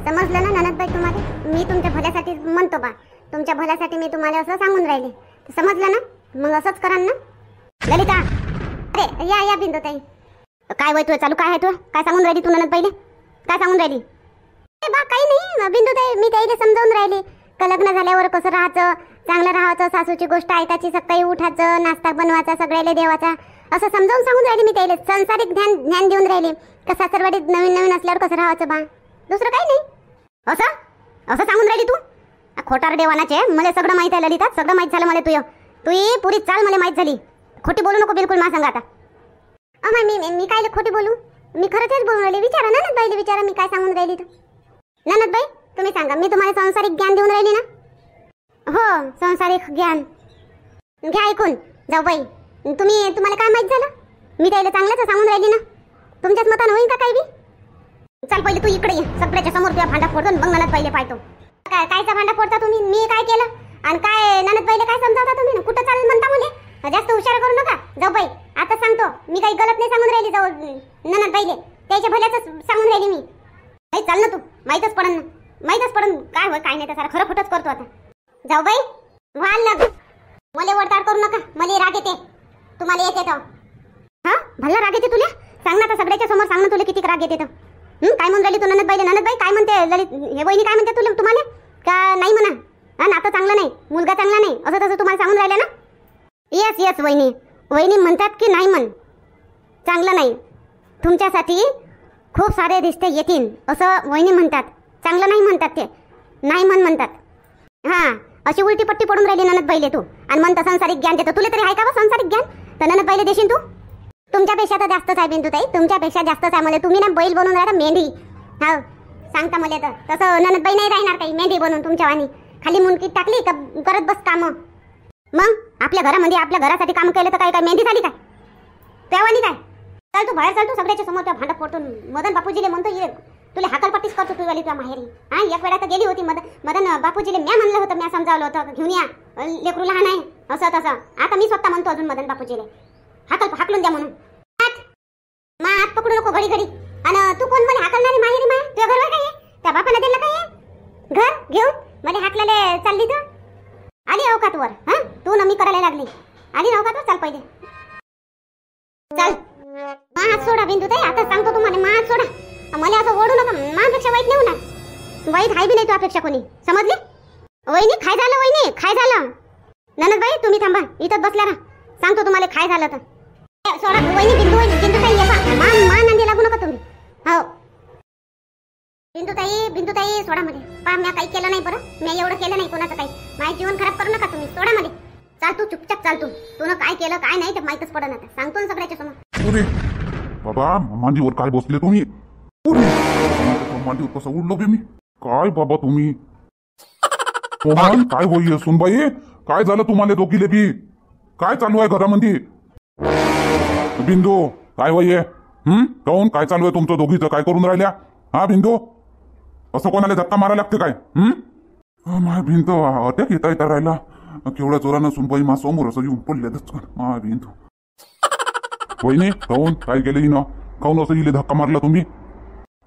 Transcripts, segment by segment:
समजलं ना ननदबाई तुम्हाला? मी तुमच्या भल्यासाठी म्हणतो बा, तुमच्या भल्यासाठी मी तुम्हाला असं सांगून राहिले. समजलं ना? मग असंच करा ना. ललिता, अरे या या बिंदुताई. काय वय तुझं चालू? काय आहे तुझं? काय सांगून राहिली तू ननदबाईले? काय सांगून राहिली? बा काही नाही बिंदुताई, मी त्याला समजावून राहिली का लग्न झाल्यावर कसं राहायचं, चांगलं राहायचं, सासूची गोष्ट ऐकायची, सकाळी उठायचं, नाश्ता बनवायचा, सगळ्याला देवाचा, असं समजावून सांगून राहिली मी त्याला. संसारिक ज्ञान देऊन राहिले का सासरवाडीत नवीन नवीन असल्यावर कसं राहायचं बा, दुसरं काही नाही. असं असं सांगून राहिली तू? खोटार देवानाचे, मला सगळं माहित आहे ललिता, सगळं माहित झालं मला. तू पुरी चाल मला माहित झाली. खोटी बोलू नको बिलकुल. मा सांगा आता. अमा मी काय खोटी बोलू? मी खरंच बोलून राहिली. विचारा ननदबाईला, विचारा मी काय सांगून राहिली. ननदबाई तुम्ही सांगा, मी तुम्हाला संसारिक ज्ञान देऊन राहिली ना? हो, संसारिक ज्ञान घ्या ऐकून. जाऊ बाई, तुम्हाला काय माहित झालं? मी त्याला चांगलंच सांगून राहिली ना. तुमच्याच मतानं होईन का काही बी? चल पहिले तू इकडे ये, सगळ्याच्या समोर तुझ्या भांडा फोडतो. मग ननदबाईला पाहतो. कायचा भांडा फोडता तुम्ही? मी काय केलं आणि काय ननदबाईला काय समजावता तुम्ही? कुठं चाल म्हणता मुले? जास्त हुशार करू नका. जाऊ बाई, आता सांगतो मी काही गलत नाही सांगून राहिली. जाऊ ननदबाईले त्याच्या भल्याच सांगून राहिली मी. नाही चाल ना तू, माहीतच पडन ना, माहीतच पडन काय होय काय नाही. तर सारा खरं खोटंच करतो आता. जाऊ बाई व्हाल लग, मला वरताड करू नका. मला राग येते, तुम्हाला येते तर. हा भल्ला राग येते तुला? सांग ना, तर सगळ्याच्या समोर सांग ना तुला किती राग येते तर. काय म्हणून राहिली तू ननदबाईला? ननदबाई काय म्हणते ललित हे वहिनी काय म्हणते तुला तुम्हाला? का नाही म्हणा, हा नातं चांगलं नाही, मुलगा चांगला नाही, असं तसं तुम्हाला सांगून राहिलं ना? येस येस वहिनी म्हणतात की नाही म्हण चांगलं नाही, तुमच्यासाठी खूप सारे रिश्ते येतील असं वहिनी म्हणतात. चांगलं नाही म्हणतात, ते नाही म्हणतात. हां अशी उलटी पट्टी पडून राहिली ननदबाईले तू. आणि म्हणता संसारिक ज्ञान देतो. तुला तरी आहे का बा संसारिक ज्ञान? तर ननदबाईले देशील तू? तुमच्यापेक्षा तर जास्तच आहे बिंदुताई, तुमच्यापेक्षा जास्तच आहे. मला तुम्ही ना बैल बनवून राहिला मेंढी. हा सांगता मला तर तसं ननदबाई नाही राहणार काही मेंढी बनवून तुमच्या वाणी. खाली मुंडकीत टाकली का करत बस कामं. मग आपल्या घरामध्ये आपल्या घरासाठी काम केलं तर काय मेंढी झाली काय त्यावानी? काय चल तू बाहेर, चल तू सगळ्याच्या समोर त्या भांडा फोडतो. मदन बापूजीले म्हणतो ये तुला हाकलपट्टीच करतो तू वाली तुझ्या माहेरी. हा एक वेळा तर गेली होती मदन बापूजीले म्या म्हणलं होतं, म्या समजावलं होतं घेऊन या लेकरू लहान आहे असं तसं. आता मी स्वतः म्हणतो अजून मदन बापूजीले हाकलून द्या म्हणून. हात पकडू नको घडी घडी. आणि तू कोण मला हाकलणारी माहेरी? माय तुझ्या घरवर काय आहे? त्या बापाला दिलं काय घर घेऊन मला हाकलाले चालली तर आली अवकातवर. हा तू न मी करायला लागली, आली अवकातवर. चाल पहिले चल. हात सोडा बिंदुताई, आता सांगतो तुम्हाला. हात सोडा, मला असं ओढू नका. माझ्यापेक्षा वाईट नाही होणार. वाईट हाय बी नाही तुझ्यापेक्षा कोणी, समजली? वहिनी काय झालं? वहिनी काय झालं? ननदबाई तुम्ही थांबा, इथंच बसल्या राहा. सांगतो तुम्हाला काय झालं तर. सोडा वहिनी, बिंदुताई ये पा. मान नांदी लागू नका तुम्ही. हो बिंदुताई सोडा मध्ये. पा म्या काही केलं नाही बरं, म्या एवढं केलं नाही कोणाचं काही. माझे जीवन खराब करू नका तुम्ही. सोडा मध्ये. चाल तू चुपचाप चाल. तू न काय केलं काय नाही ते माहीतच पडन आता. सांगतो ना सगळ्याच्या समोर. अरे बाबा मांडीवर काय बसले तुम्ही? मांडीवर कसं उडलो बे मी? काय बाबा तुम्ही? काय होई सुनबाई? काय झालं तुम्हाला दोघीले बी? काय चालू आहे घरामध्ये? बिंदू काय होई? काऊन काय चालू आहे तुमचं दोघीचं? काय करून राहिल्या? हा बिंदू, असं कोणाला धक्का मारा लागते काय? माय बिंदू अटॅक येता राहिला. केवढ्या जोरानं सुनबाई मा समोर असं येऊन पडले. माय बिंदू वहिनी काऊन काय केलं हिनं? काऊन असं इले धक्का मारला तुम्ही?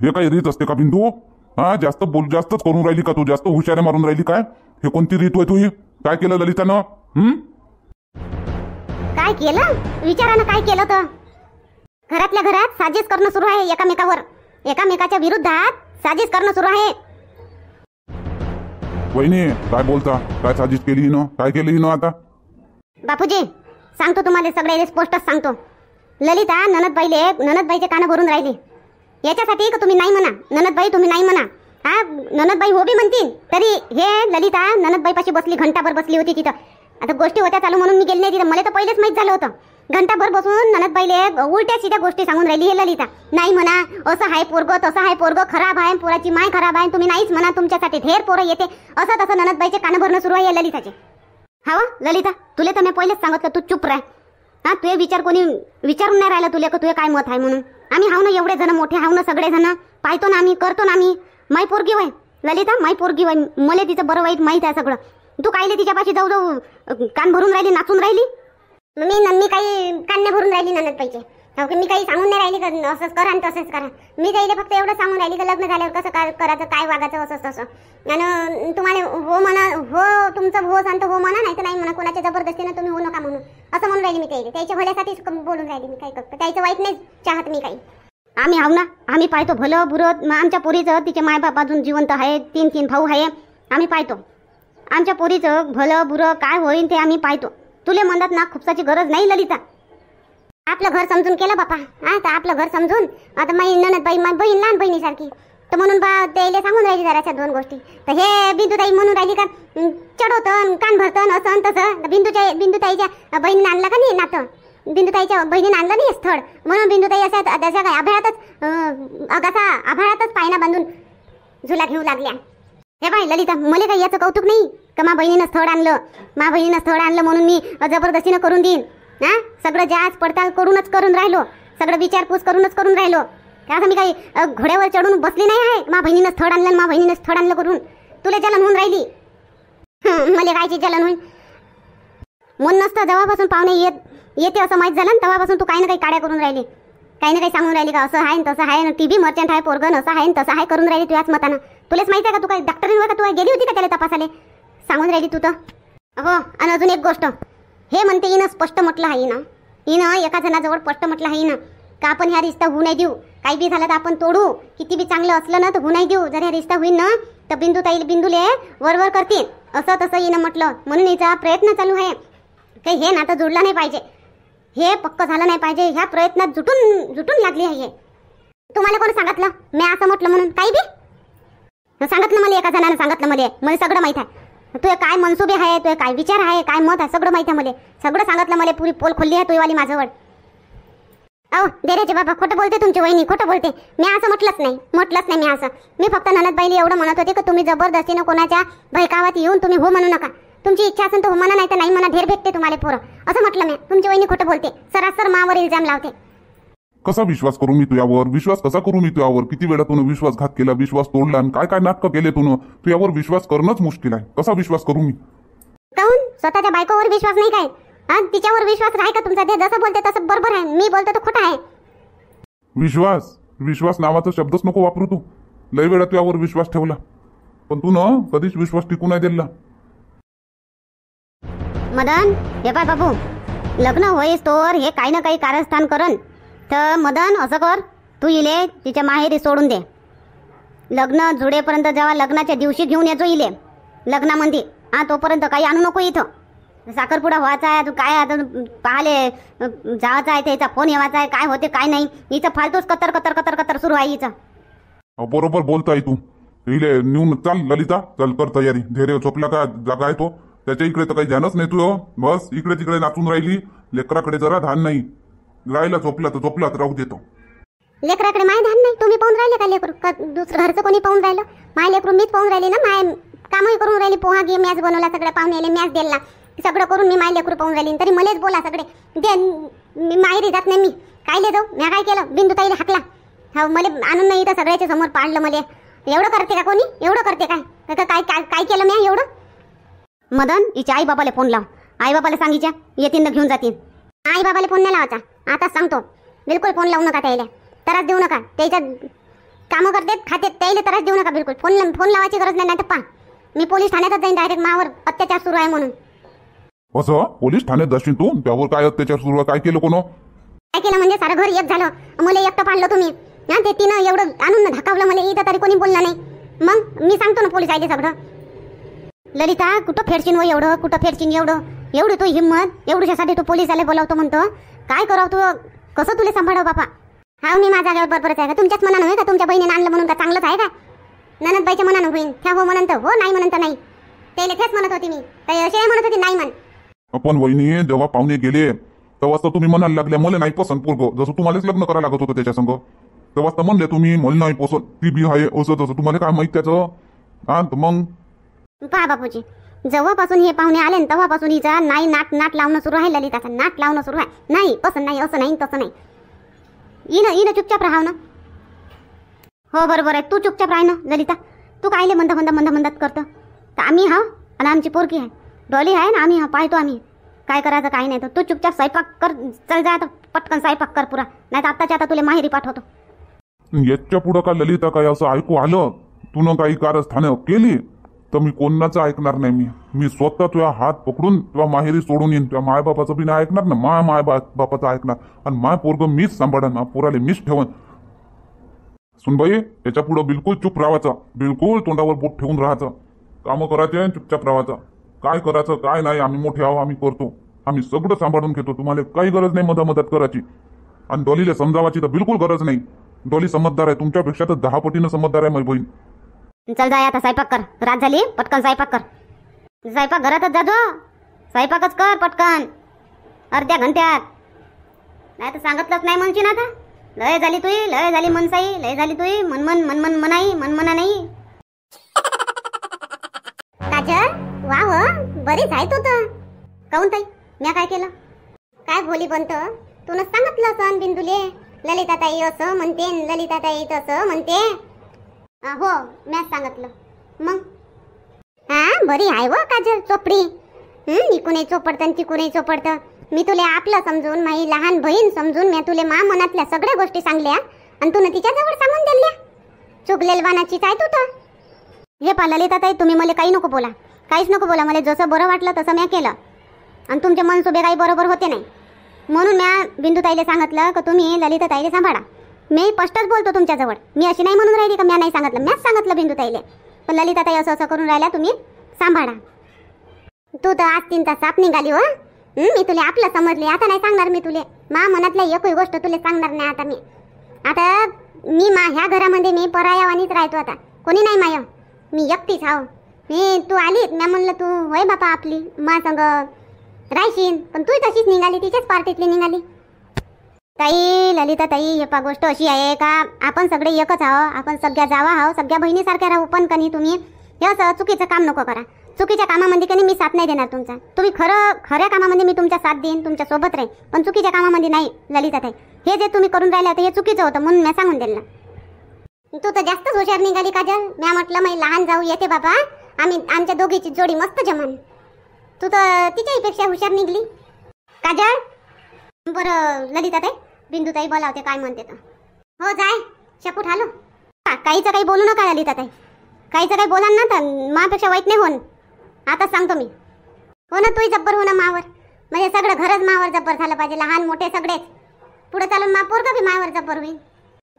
हे काय रीत असते का बिंदू? हा जास्तच करून राहिली का तू? जास्त हुशाऱ्या मारून राहिली काय? हे कोणती रीत होय तुझी? काय केलं ललितानं? काय केलं विचारा ना. काय केलं तर? घरातल्या घरात साजिश करणं सुरू आहे. एकामेकाच्या विरुद्धात साजिश करणं सुरू आहे. वहिनी काय बोलता? काय साजिश केली हिनं? काय केलं हिनं आता? बापूजी सांगतो तुम्हाला सगळे स्पष्टच सांगतो. ललिता ननदबाईचे कान भरून राहिली याच्यासाठी का तुम्ही नाही म्हणा. ननदबाई तुम्ही नाही म्हणा. हा ननदबाई हो बी म्हणतील तरी हे ललिता ननदबाईपाशी बसली, घंटाभर बसली होती तिथं. आता गोष्टी होत्या चालू म्हणून मी गेली नाही तिथं. मला तर पहिलेच माहीत झालं होतं. घंटाभर बसून ननदबाईले उलट्या सीध्या गोष्टी सांगून राहिली हे ललिता. नाही म्हणा, असं आहे पोरगं, तसं आहे पोरगं, खराब आहे, पोराची माय खराब आहे, तुम्ही नाहीच म्हणा, तुमच्यासाठी ढेर पोरं येते, असं तसं ननदबाईचे कान भरणं सुरू आहे ललिताचे. हा ललिता तुला तर मी पहिलेच सांगितलं तू चुप राह. हा तुझे विचार कोणी विचारून नाही राहिलं तुला का तुझे काय मत आहे म्हणून. आम्ही हाव ना एवढे जण मोठे हाव ना सगळे जण. पाहतो ना आम्ही, करतो ना आम्ही. माई पोरगी वय ललिता, माई पोरगी वय. मला तिचं बरं वाईट माहीत आहे सगळं. तू कायले तिच्यापाशी जाऊ कान भरून राहिली, नाचून राहिली? मी काही कान नाही भरून राहिली ननदबाईचे. हो की मी काही सांगून नाही राहिली का असंच करा आणि तसंच करा. मी त्याला फक्त एवढं सांगून राहिली का लग्न झाल्यावर कसं काय करायचं, काय वागायचं, असंच तसं. आणि तुम्हाला हो म्हणा, हो तुमचं हो सांगतो हो म्हणा, नाही तर नाही म्हणा. कोणाच्या जबरदस्तीनं तुम्ही हो नका म्हणून असं म्हणून राहिली मी त्याला. त्याच्या भल्यासाठीच बोलून राहिली मी. काही करतो त्याचं वाईट नाही चाहत मी काही. आम्ही आहो ना, आम्ही पाहतो भलं बुरं. आमच्या पोरीचं तिचे मायबाप अजून जिवंत आहे, 3 भाऊ आहे. आम्ही पाहतो आमच्या पोरीचं भलं बुरं काय होईल ते आम्ही पाहतो. तुले म्हणतात ना खुपसाची गरज नाही ललिता. आपलं घर समजून केलं बापा. हा तर आपलं घर समजून आता माझी ननद बाई, माझी बहीण लहान बहिणीसारखी. तर म्हणून बा त्याला सांगून राहिली जराच्या 2 गोष्टी. तर हे बिंदुताई म्हणून राहिली का चढवतं कान भरतं असं तसं. बिंदुताईच्या बहिणीने आणलं का नाही नातं, बिंदुताईच्या बहिणीने आणलं नाही स्थळ, म्हणून बिंदुताई अशा त्याच्या काय आभाळातच आभाळातच पायना बांधून झुला घेऊ लागल्या. हे बाई ललिता, मला काही याचं कौतुक नाही का मा बहिणीनं स्थळ आणलं म्हणून मी जबरदस्तीनं करून देईन. हा सगळं जाच पडताळ करून राहिलो, सगळं विचारपूस करून राहिलो. त्यात मी काही घोड्यावर चढून बसली नाही आहे. मा बहिणीनं स्थळ आणलं करून. तुला जलन होऊन राहिली. मला कायची जलन होईल म्हणून नसतं. जेव्हापासून पाहुणे येते असं माहीत झालं तेव्हापासून तू काही ना काही काड्या करून राहिली, काही ना काही सांगून राहिली का असं आहे तसं आहे, टीबी मर्चंट आहे पोरगन, असं आहे तसं आहे करून राहिली तुझ्याच मतानं. तुलाच माहिती आहे का तू काय डॉक्टरीवर का तू गेली होती का त्याला तपासाले सांगून राहिली तू तर. हो आणि अजून एक गोष्ट हे म्हणते हिनं स्पष्ट म्हटलं आहे ना, हिनं एका जणाजवळ स्पष्ट म्हटलं आहे ना का आपण ह्या रिश्ता होऊ नाही देऊ. काही बी झालं तर आपण तोडू, किती बी चांगलं असलं ना तर होऊ नाही देऊ. जर ह्या रिश्ता होईल ना तर बिंदुले वरवर करतील असं तसं हिनं म्हटलं. म्हणून हिचा प्रयत्न चालू आहे काही हे नातं जुळलं नाही पाहिजे, हे पक्क झालं नाही पाहिजे. ह्या प्रयत्नात जुटून लागली आहे. तुम्हाला कोण सांगितलं मी असं म्हटलं म्हणून? काही बी सांगितलं मला, एका जणानं सांगितलं मला सगळं माहीत आहे. तुझे काय मनसुबे आहे, तुझे काय विचार आहे, काय मत आहे सगळं माहीत आहे मला. सगळं सांगितलं मला, पुरी पोल खोलली आहे तुझीवाली माझ्यावर. अहो देरेचे बाबा खोटं बोलते तुमची वहिनी, खोटं बोलते. मी असं म्हटलंच नाही मी असं. मी फक्त ननदबाईला एवढं म्हणत होते की तुम्ही जबरदस्तीनं कोणाच्या भयकावात येऊन तुम्ही हो म्हणू नका. तुमची इच्छा असेल तर हो म्हणा, नाही तर नाही म्हणा, ढेर भेटते तुम्हाला पोरं असं म्हटलं मी. तुमची वहिनी खोटं बोलते, सरासर मावर इल्जाम लावते. कसा विश्वास करू मी तुझ्यावर? विश्वास कसा करू मी तुझ्यावर? किती वेळा तुला विश्वासघात केला, विश्वास तोडला आणि काय काय नाटकं केले तुझ्यावर विश्वास करणंच मुश्किल आहे. कसा विश्वास करू मी? काहून स्वतःच्या बायकोवर विश्वास नाही काय? हा तिच्यावर विश्वास राही का तुमचा? ते जसं बोलते तसं बरोबर आहे, मी बोलतो तर खोटं आहे. विश्वास नावाचा शब्दच नको वापरू तू. लय वेळा तुझ्यावर विश्वास ठेवला पण तू कधीच विश्वास टिकू नाही दिला. मदन हे पाय बाबू, लग्न होईस तोवर हे काही ना काही कारस्थान करन. तर मदन असं कर, तू इले तिच्या माहेरी सोडून दे. लग्न जुळेपर्यंत जेव्हा लग्नाच्या दिवशी घेऊन येतो इले लग्नामध्ये, हा तोपर्यंत काही आणू नको इथं. साखरपुडा व्हायचा आहे, तू काय आता पाहाले जायचं आहे, त्याचा फोन येवायचा आहे, काय होते काय नाही. हिचं फालतूच कतर सुरू आहे हिचं. बरोबर बोलताय तू. इले नेऊन चाल ललिता, चल कर तयारी. धैर्य झोपला का जागा आहे तो, त्याच्या इकडे तर काही ध्यानच नाही तुझं. बस इकडे तिकडे नाचून राहिली. लेकराकडे जरा ध्यान नाही. राहिला झोपला तर राहू देतो. लेकराकडे माय ध्यान नाही? तुम्ही पाहून राहिले का लेकरू? दुसरं घरचं कोणी पाहून राहिलं? माय लेकरू मीच पाहून राहिली ना. माय कामही करून राहिली, पोहा घे मॅच बनवला, सगळं पाहुणे मॅच दिला, सगळं करून मी माय लेकरू पाहून राहिली. तरी मलाच बोला सगळे दे. मी माहेरी जात नाही, मी कायले जाऊ? मी काय केलं? बिंदुताईला हाकला. हा मला आणून नाही तर सगळ्याच्या समोर पाडलं. मला एवढं करते का कोणी? एवढं करते काय? काय केलं मी एवढं? मदन हिच्या आई बाबाला फोन लाव. आई बाबाला सांगितल्या येतील ना घेऊन जातील. आई बाबाला फोन नाही लावायचा, आता सांगतो. बिलकुल फोन लावू नका त्याला, त्रास देऊ नका. त्याच्या कामं करतात खाते त्याला त्रास देऊ नका बिलकुल. फोन लावायची गरज नाही. तर पहा मी पोलीस ठाण्यातच जाईन डायरेक्ट. मावर अत्याचार सुरू आहे म्हणून. असं पोलीस ठाण्यात जाशील तू? त्यावर काय अत्याचार सुरू? काय केलं कोण? काय केलं म्हणजे सारं घर एक झालं, मला एकटं पाडलं तुम्ही. हा ते तिनं एवढं आणून धकावलं मला, इथं तरी कोणी बोललं नाही. मग मी सांगतो ना पोलीस आले सगळं. ललिता कुठं फेडशीन हो एवढं? कुठं फेडशीन एवढी तो हिंमत? एवढ्यासाठी तू पोलीस आले बोलावतो म्हणतो. काय करावं तू? कसं तुला सांभाळावं बापा? हा मी माझ्या जागेवर बरोबरच आहे का? तुमच्याच मनानं होय का? तुमच्या बहिणीने आणलं म्हणून का चांगलंच आहे का? ननदबाईच्या मनानं होईन. त्या हो म्हणत हो, नाही म्हणत नाही. त्याला तेच म्हणत होती मी, ते असे म्हणत होती नाही म्हण. आपण वहिनी जेव्हा पाहुणे गेले तेव्हा तर तुम्ही म्हणायला लागल्या मला नाही पसंत पोरगं. जसं तुम्हालाच लग्न करायला लागत होतं त्याच्या संग, तेव्हा तर म्हणले तुम्ही मला नाही पसंत, ती बी आहे असं तसं. तुम्हाला काय माहित त्याचं? हा मग पहा बापूजी, जेव्हापासून हे पाहुणे आले तेव्हापासून हिचा नाही नाट लावणं सुरू आहे. ललिताचं नाट लावणं सुरू आहे. नाही पसंत नाही, असं नाही तसं नाही. हिनं चुपचाप राहाव ना. हो बरोबर आहे, तू चुपचाप राह ना ललिता. तू कायले मंद करतं? तर आम्ही हा आणि आमची पोरकी आहे, डॉली आहे ना, आम्ही हा पाहतो. आम्ही काय करायचं काय नाही तर तू चुपचाप स्वयंपाक कर. चल जा आता पटकन स्वयंपाक कर पुरा, नाही तर आत्ताच्या आता तुला माहेरी पाठवतो. याच्या पुढं का ललिता काय असं ऐकू आलं तुनं काही कारस्थानं केली तर मी कोणाचं ऐकणार नाही. मी स्वतः तुझ्या हात पकडून तुझ्या माहेरी सोडून येईन. तुझ्या मायबापाचं बी नाही ऐकणार ना, माय बापाचं ऐकणार. आणि माय पोरग मीच सांभाळन, पोराले मीच ठेवन. सुनबाई याच्या पुढं बिलकुल चुप राहायचं, बिलकुल तोंडावर बोट ठेवून राहायचं. कामं करायचे चुपचाप राहायचं. काय करायचं काय नाही आम्ही मोठे आहो, आम्ही करतो, आम्ही सगळं सांभाळून घेतो. तुम्हाला काही गरज नाही मदत करायची. आणि डॉलीला समजावायची तर बिलकुल गरज नाही. डॉली समजदार आहे, तुमच्यापेक्षा तर 10 पटीनं समजदार आहे माझी बहीण. चल जाय आता स्वयंपाक कर, रात झाली पटकन स्वयंपाक कर. स्वयंपाक घरातच जातो, स्वयंपाकच कर पटकन अर्ध्या घंट्यात. नाही तर सांगितलंच नाही म्हणशील आता. लय झाली तुई, लय झाली मनसाई, लय झाली तुई मनमन मनाई मनमना नाही. काजल वा हो बरीच आहे तू तर. काऊन ताई म्या काय केलं? काय बोली बनत तूनच सांगितलं असं बिंदुले. ललिताताई असं म्हणते, ललिताताई तसं म्हणते. हो मॅच सांगितलं मग. हा बरी आहे व काजल चोपडी. इकूनही चोपडतं तिकूनही चोपडतं. मी तुला आपलं समजून, माझी लहान बहीण समजून मी तुला मा मनातल्या सगळ्या गोष्टी सांगल्या आणि तू तिच्याजवळ सांगून दिल्या. चुकलेल बानाचीच आहे तू तर. हे पा ललिताताई तुम्ही मला काही नको बोला, काहीच नको बोला. मला जसं बरं वाटलं तसं मी केलं आणि तुमचे मनसुबे काही बरोबर होते नाही म्हणून म्या बिंदुताईला सांगितलं की तुम्ही ललिताताईला सांभाळा. मी स्पष्टच बोलतो तुमच्याजवळ. मी अशी नाही म्हणून राहिली का म्या नाही सांगितलं. म्याच सांगितलं बिंदुताईले पण ललिताताई असं असं करून राहिल्या, तुम्ही सांभाळा. तू तर आज 3 तास साप निघाली हो. मी तुला आपलं समजले, आता नाही सांगणार मी तुले. मा मनातल्या एकही गोष्ट तुला सांगणार नाही आता मी. आता मी ह्या घरामध्ये मी परायावानीच राहतो आता. कोणी नाही माय, मी एकटीच हाव. तू आली म्या म्हणलं तू होय बापा आपली मा संग राहशील, पण तू तशीच निघाली, तिच्याच पार्टीतली निघाली. ताई ललिता ताई हे पा गोष्ट अशी आहे का आपण सगळे एकच आहो, आपण सगळ्या जावा आहो, सगळ्या बहिणीसारख्या राहू. पण कनी तुम्ही हे असं चुकीचं काम नको करा. चुकीच्या कामामध्ये कनी मी साथ नाही देणार तुमचा. तुम्ही खऱ्या कामामध्ये मी तुमच्या साथ देईन, तुमच्या सोबत राहीन, पण चुकीच्या कामामध्ये नाही ललिता ताई. हे जे तुम्ही करून राहिले होते हे चुकीचं होतं म्हणून मी सांगून दिलं. तू तर जास्तच हुशार निघाली काजल. मी म्हटलं मी लहान जाऊ येते बाबा, आमच्या दोघीची जोडी मस्त जमान. तू तर तिच्याहीपेक्षा हुशार निघली काजल. बरं ललिता ताई बिंदुताई बोलावते काय म्हणते तर. हो जाय शकूट आलो. काहीचं काही बोलू नका ललिता ताई, काहीचं काही बोला ना तर मापेक्षा वाईट नाही होऊन. आता सांगतो मी. हो ना तूही जब्बर हो ना मावर, म्हणजे सगळं घरच मावर जब्बर झालं पाहिजे, लहान मोठे सगळेच. पुढे चालून मा पोरगा बी मावर जब्बर होईल.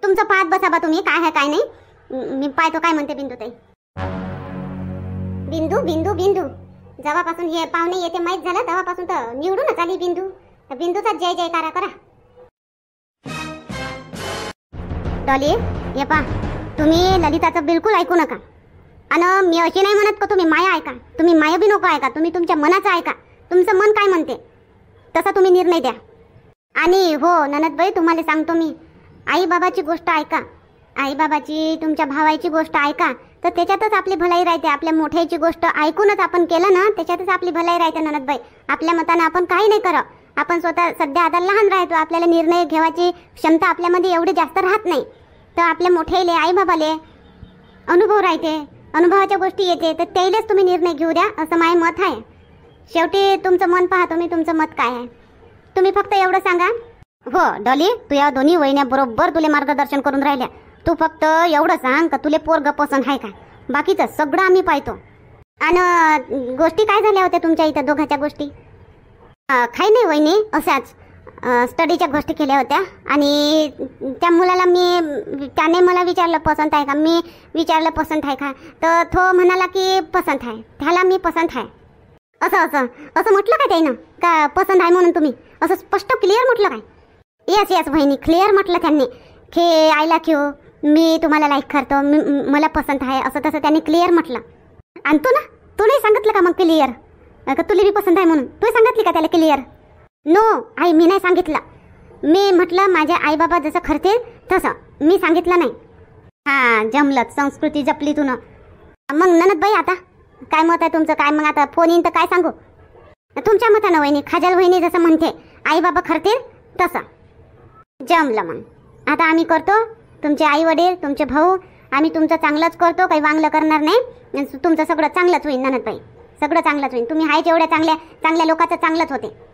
तुमचं पाहत बसा बा तुम्ही काय आहे काय नाही. मी पाहतो काय म्हणते बिंदुताई. बिंदू बिंदू बिंदू जेव्हापासून हे पाहुणे येते माहीत झालं तेव्हापासून तर निवडूनच आली बिंदू. बिंदूचा जय जयकारा करा. डॉली ये पा तुम्ही ललिताचं बिलकुल ऐकू नका. आणि मी अशी नाही म्हणत का तुम्ही माया ऐका, तुम्ही माया बी नको ऐका. तुम्ही तुमच्या मनाचं ऐका, तुमचं मन काय म्हणते तसा तुम्ही निर्णय द्या. आणि हो ननदबाई तुम्हाला सांगतो मी, आई बाबाची गोष्ट ऐका, आई बाबाची तुमच्या भावाची गोष्ट ऐका, तर त्याच्यातच आपली भलाई राहते. आपल्या मोठ्याची गोष्ट ऐकूनच आपण केलं ना त्याच्यातच आपली भलाई राहते ननदबाई. आपल्या मतानं आपण काही नाही करा. आपण स्वतः सध्या आता लहान राहतो, आपल्याला निर्णय घेण्याची क्षमता आपल्यामध्ये एवढी जास्त राहत नाही. तर आपल्या मोठ्याले आई बाबाले अनुभव राहते, अनुभवाच्या गोष्टी येते, तर त्यालाच तुम्ही निर्णय घेऊ द्या असं माझं मत आहे. शेवटी तुमचं मन पाहतो मी, तुमचं मत काय आहे. तुम्ही फक्त एवढं सांगा. हो डॉली तू या दोन्ही वहिन्या बरोबर तुले मार्गदर्शन करून राहिल्या. तू फक्त एवढं सांग का तुले पोरग पसंत आहे का, बाकीचं सगळं आम्ही पाहतो. आणि गोष्टी काय झाल्या होत्या तुमच्या इथं दोघाच्या गोष्टी? काही नाही वहिनी, अशाच स्टडीच्या गोष्टी केल्या होत्या. आणि त्या मुलाला त्याने मला विचारलं पसंत आहे का, मी विचारलं पसंत आहे का, तर तो म्हणाला की पसंत आहे, त्याला मी पसंत आहे. असं असं असं म्हटलं का त्यानं का पसंत आहे म्हणून? तुम्ही असं स्पष्ट क्लिअर म्हटलं काय? यस यस बहिणी क्लिअर म्हटलं त्यांनी की आय लाईक यू, मी तुम्हाला लाईक करतो, मला पसंत आहे, असं तसं त्यांनी क्लिअर म्हटलं. आणि तू नाही सांगितलं का मग क्लिअर का तुला बी पसंत आहे म्हणून? तू सांगितली का त्याला क्लिअर? नो आई मी नाही सांगितलं. मी म्हटलं माझ्या आईबाबा जसं करतील तसं, मी सांगितलं नाही. हां जमलंच, संस्कृती जपली तू ना. मग ननदबाई आता काय मत आहे तुमचं? काय मग आता फोन येईन तर काय सांगू? तुमच्या मतानं वहिनी, खाजल वहिनी जसं म्हणते आईबाबा करतील तसं. जमलं मग आता आम्ही करतो, तुमचे आई वडील तुमचे भाऊ, आम्ही तुमचं चांगलंच करतो, काही वांगलं करणार नाही. तुमचं सगळं चांगलंच होईल ननदबाई, सगळं चांगलंच होईल. तुम्ही आहे जेवढ्या चांगल्या चांगल्या लोकांचं चांगलंच होते.